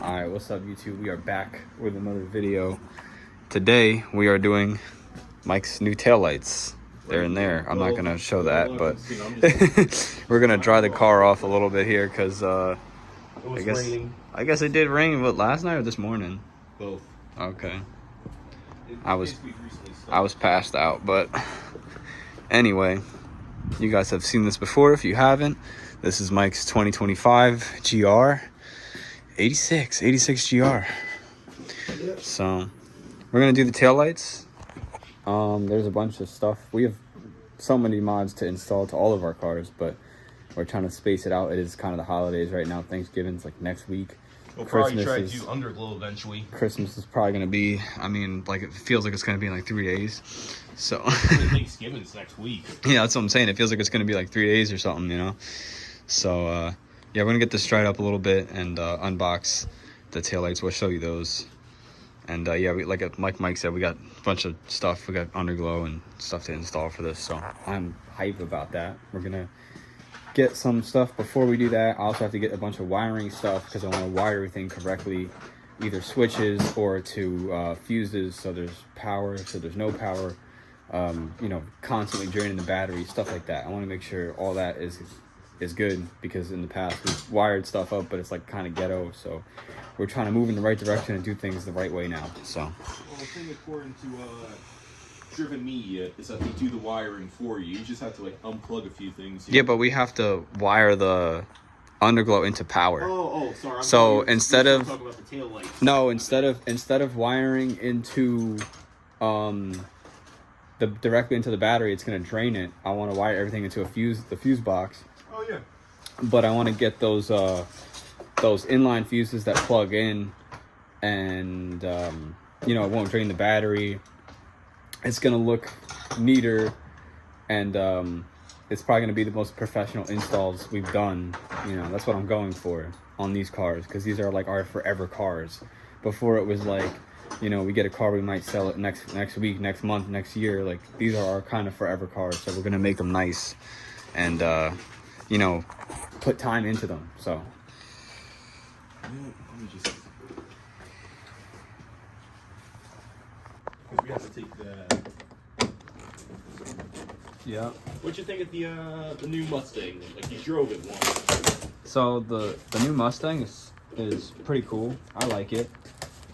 Alright, what's up YouTube? We are back with another video. Today we are doing Mike's new taillights. They're in there. I'm not gonna show that, but we're gonna dry the car off a little bit here because I guess it did rain. But last night or this morning? Both. Okay. I was passed out, but anyway, you guys have seen this before. If you haven't, this is Mike's 2025 GR86 GR. So we're gonna do the taillights. There's a bunch of stuff. We have so many mods to install to all of our cars, but we're trying to space it out. It is kind of the holidays right now. Thanksgiving's like next week. We'll probably try to do underglow eventually. Christmas is probably gonna be, I mean, like it feels like it's gonna be in like 3 days. So Thanksgiving's next week. Yeah, that's what I'm saying. It feels like it's gonna be like 3 days or something, you know. So yeah, we're gonna get this dried up a little bit and unbox the taillights. We'll show you those. And yeah, like Mike said, we got a bunch of stuff. We got underglow and stuff to install for this, so I'm hype about that. We're gonna get some stuff. Before we do that, I also have to get a bunch of wiring stuff because I want to wire everything correctly, either switches or to fuses, so there's power, so there's no power, you know, constantly draining the battery, stuff like that. I want to make sure all that is good, because in the past we've wired stuff up, but it's like kind of ghetto, so we're trying to move in the right direction and do things the right way now. So well, the thing according to Driven Media is that they do the wiring for you. You just have to like unplug a few things. Yeah, but we have to wire the underglow into power. Oh, sorry. So instead of talking about the taillights. No, instead of wiring into directly into the battery, it's gonna drain it. I want to wire everything into the fuse box. Oh yeah. But I want to get those inline fuses that plug in, and you know, it won't drain the battery. It's gonna look neater, and it's probably gonna be the most professional installs we've done. You know, that's what I'm going for on these cars, because these are like our forever cars. Before it was like, you know, we get a car, we might sell it next week, next month, next year. Like, these are our kind of forever cars, so we're gonna make them nice and you know, put time into them. So Let me just... we have to take that. yeah. What'd you think of the new Mustang? Like, you drove it once. So the new Mustang is pretty cool. I like it.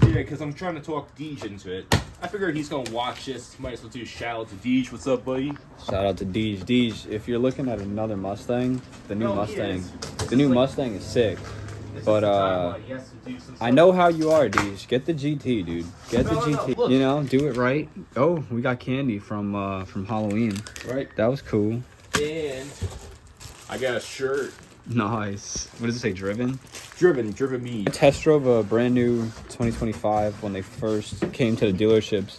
Yeah, because I'm trying to talk Deej into it. I figured he's gonna watch this. Might as well do a shout out to Deej. What's up, buddy? Shout out to Deej. Deej, if you're looking at another Mustang, the new Mustang is sick. But I know how you are, Deej. Get the GT, dude. Get the GT. No, you know, do it right. Oh, we got candy from Halloween. Right. That was cool. And I got a shirt. Nice. What does it say? Driven Me. I test drove a brand new 2025 when they first came to the dealerships,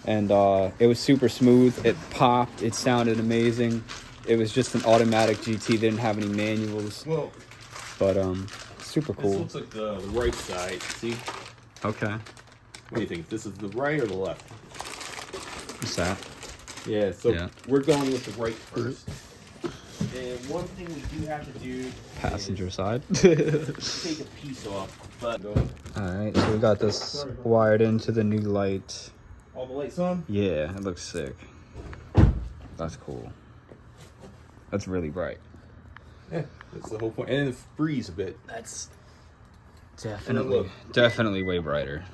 and it was super smooth. It popped. It sounded amazing. It was just an automatic GT. They didn't have any manuals. Well, but super cool. This looks like the right side. See? Okay. What do you think? This is the right or the left? What's that? Yeah. So yeah. We're going with the right first. And one thing we do have to do, passenger side, take a piece off. But alright, so we got this wired into the new light. All the lights on? Yeah, it looks sick. That's cool. That's really bright. Yeah, that's the whole point. And it frees a bit. That's definitely way brighter.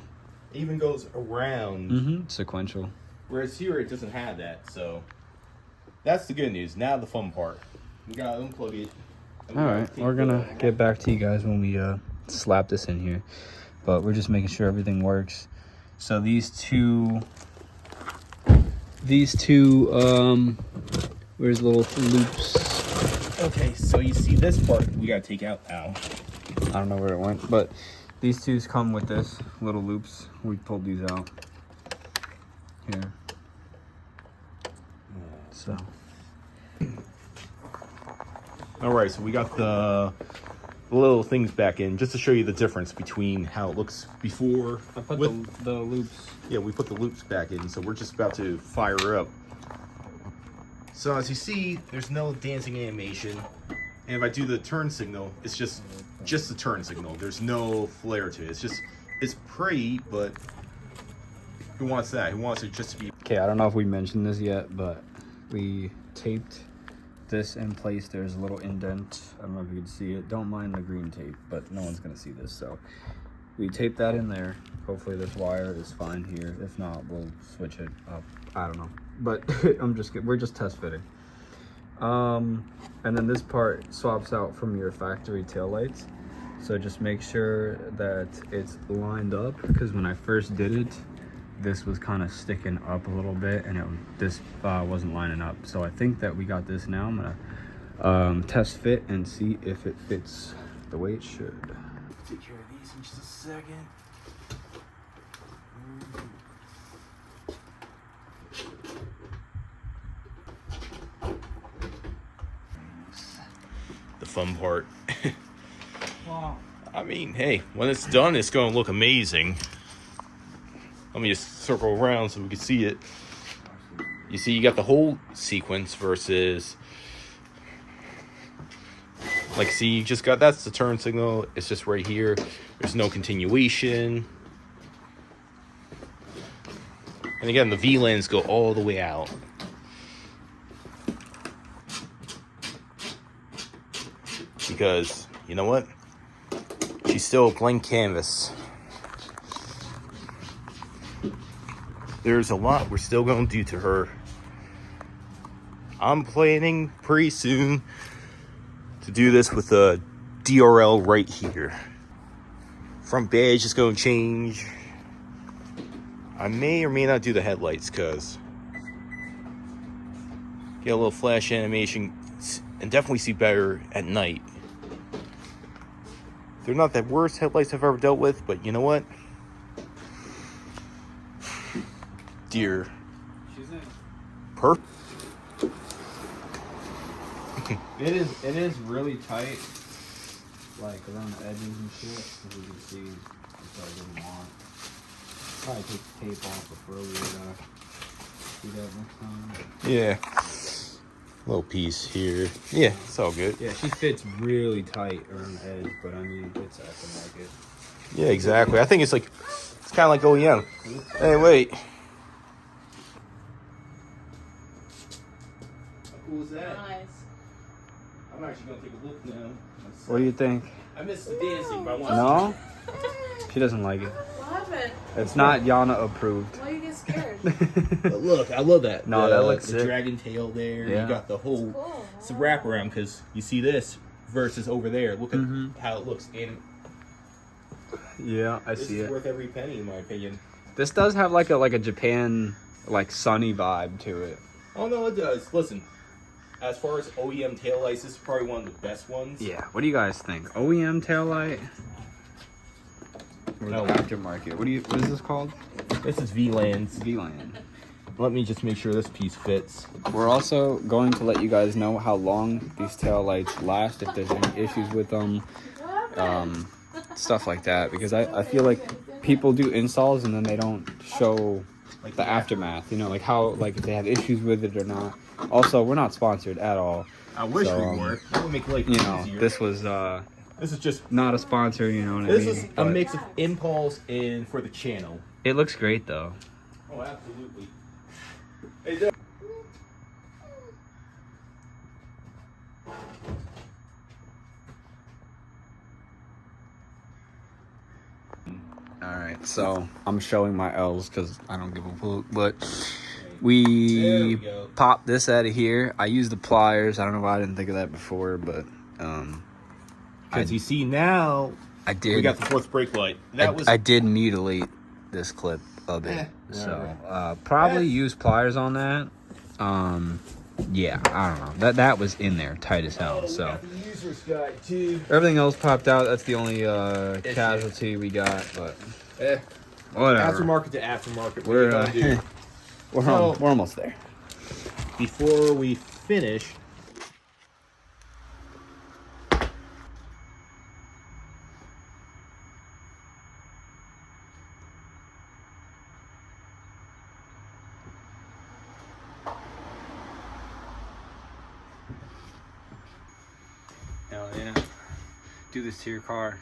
It even goes around. Mm-hmm. Sequential. Whereas here it doesn't have that, so that's the good news. Now the fun part. We gotta unplug it. Alright, we're gonna get back to you guys when we slap this in here. But we're just making sure everything works. So these two where's the little loops? Okay, so you see this part we gotta take out now. I don't know where it went, but these twos come with this little loops. We pulled these out here. So all right, so we got the little things back in just to show you the difference between how it looks before. I put the loops. Yeah, we put the loops back in, so we're just about to fire her up. So as you see, there's no dancing animation. And if I do the turn signal, it's just the turn signal. There's no flare to it. It's pretty, but who wants that? Who wants it just to be? Okay, I don't know if we mentioned this yet, but we taped this in place. There's a little indent. I don't know if you can see it. Don't mind the green tape, but no one's gonna see this. So we taped that in there. Hopefully this wire is fine here. If not, we'll switch it up. I don't know, but we're just test fitting. And then this part swaps out from your factory taillights. So just make sure that it's lined up, because when I first did it, this was kind of sticking up a little bit, and this wasn't lining up. So I think that we got this now. I'm gonna test fit and see if it fits the way it should. Take care of these in just a second. The fun part. Wow. I mean, hey, when it's done, it's going to look amazing. Let me just circle around so we can see it. You see, you got the whole sequence versus, like, see, you just got, that's the turn signal. It's just right here. There's no continuation. And again, the V-lens go all the way out. Because, you know what? She's still a blank canvas. There's a lot we're still going to do to her. I'm planning pretty soon to do this with a DRL right here. Front badge is going to change. I may or may not do the headlights because get a little flash animation and definitely see better at night. They're not the worst headlights I've ever dealt with, but you know what? Dear. She's in. Perfect. It is really tight, like around the edges and shit. As you can see, it's what I didn't want. Probably take the tape off before we do that next time. Yeah. Little piece here. Yeah, it's all good. Yeah, she fits really tight around the edge, but I mean, it's acting like it. Yeah, exactly. I think it's like, it's kind of like OEM. Hey, wait. How cool is that? Nice. I'm actually going to take a look now. What do you think? I missed the dancing, but I want No? She doesn't like it. What happened? It's not Yana approved. Why you get scared? But look, I love that. No, that looks the sick. dragon tail there. Yeah. You got the whole, Cool. it's a wraparound because you see this versus over there. Look at how it looks. And Yeah, I this see is it. worth every penny, in my opinion. This does have like a Japan, like sunny vibe to it. Oh no, it does. Listen, as far as OEM taillights, this is probably one of the best ones. Yeah. What do you guys think? OEM taillight or the No. aftermarket? What is this called? This is V-Lands. V-Land. Let me just make sure this piece fits. We're also going to let you guys know how long these taillights last, if there's any issues with them, stuff like that. Because I feel like people do installs and then they don't show Like the aftermath. You know, like how, like if they have issues with it or not. Also, we're not sponsored at all. I wish So, we were. That would make life You know, easier. this was This is just. not a sponsor. You know what I This mean? is a But mix of impulse and for the channel. it looks great though. Oh, absolutely. Hey, Dad. All right, so I'm showing my L's because I don't give a fuck. But There we we go. popped this out of here. I used the pliers. I don't know why I didn't think of that before, but Because you see now, I did. we got the fourth brake light. That was I did mutilate this clip a bit, so probably use pliers on that. Yeah, I don't know. That was in there tight as hell. So got the user's guide too. everything else popped out. That's the only casualty we got, but whatever. Aftermarket to aftermarket. We're What are you gonna do? we're almost there. Before we finish, do this to your car.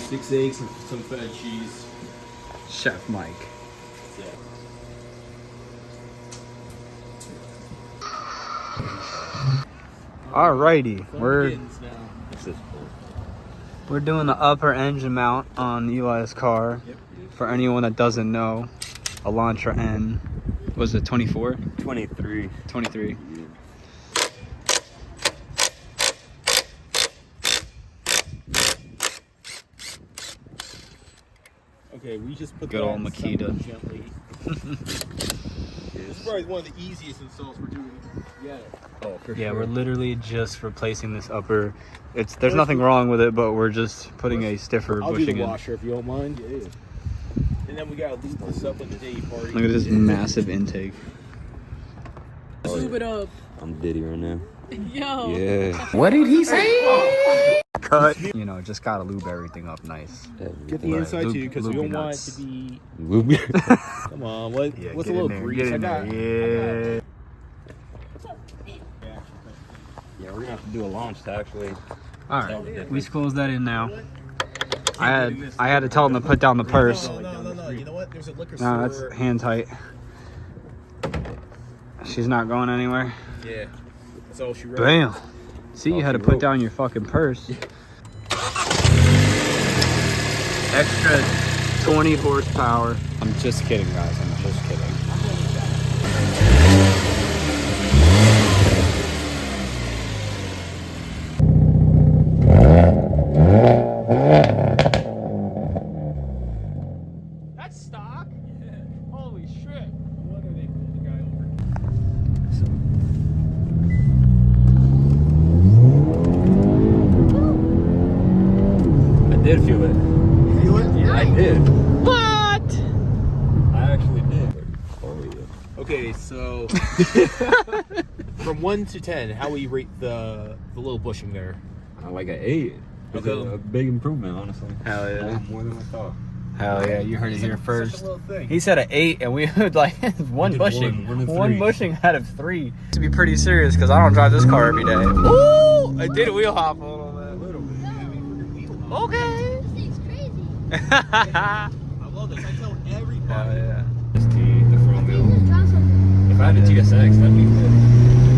Six eggs and some feta cheese. Chef Mike. Yeah. Alrighty, This is we're doing the upper engine mount on Eli's car. Yep. For anyone that doesn't know, Elantra N. Was it 24? 23. 23. Okay, we just put Good that old Makita. gently. This is probably one of the easiest installs we're doing yet. Oh, for sure. We're literally just replacing this upper. There's nothing wrong with it, but we're just putting a stiffer I'll bushing do the in. washer if you don't mind. Yeah. And then we gotta lube this up with the day party. Look at this massive intake. Lube it up. I'm Diddy right now. Yo. Yeah. What did he say? Cut. You know, just gotta lube everything up nice. Get the Right. inside Lube- too, because we lube don't want nuts. it to be. Lube. Come on, what's Yeah, a get little in there, grease? get in I got. there. Yeah, we're gonna have to do a launch to actually. All right, we close that in now. I had to tell him to put down the purse. No. You know what? There's a liquor No, store. that's hand tight. She's not going anywhere. Yeah. That's all she wrote. Bam. See, you had to put down your fucking purse. Extra 20 horsepower. I'm just kidding, guys. I'm just kidding. That's stock? Yeah. Holy shit. No wonder they pulled the guy over. I did feel it. Feel it? Yeah, I did. What? I actually did. Oh yeah. Okay, so from 1 to 10, how will you rate the little bushing there? I like an 8. It's Okay. a big improvement, honestly. Hell yeah. More than I thought. Hell yeah, you heard it here Such first. a little thing. He said an 8, and we would like one did bushing. one of One three. bushing out of 3. To be pretty serious, because I don't drive this car every day. Ooh! I did wheel hop a little bit. A little bit. I mean, for the Okay. This thing's crazy. I love this. I tell everybody. Hell yeah. Just the front You wheel. just dropped something. If I had a TSX, that'd be good.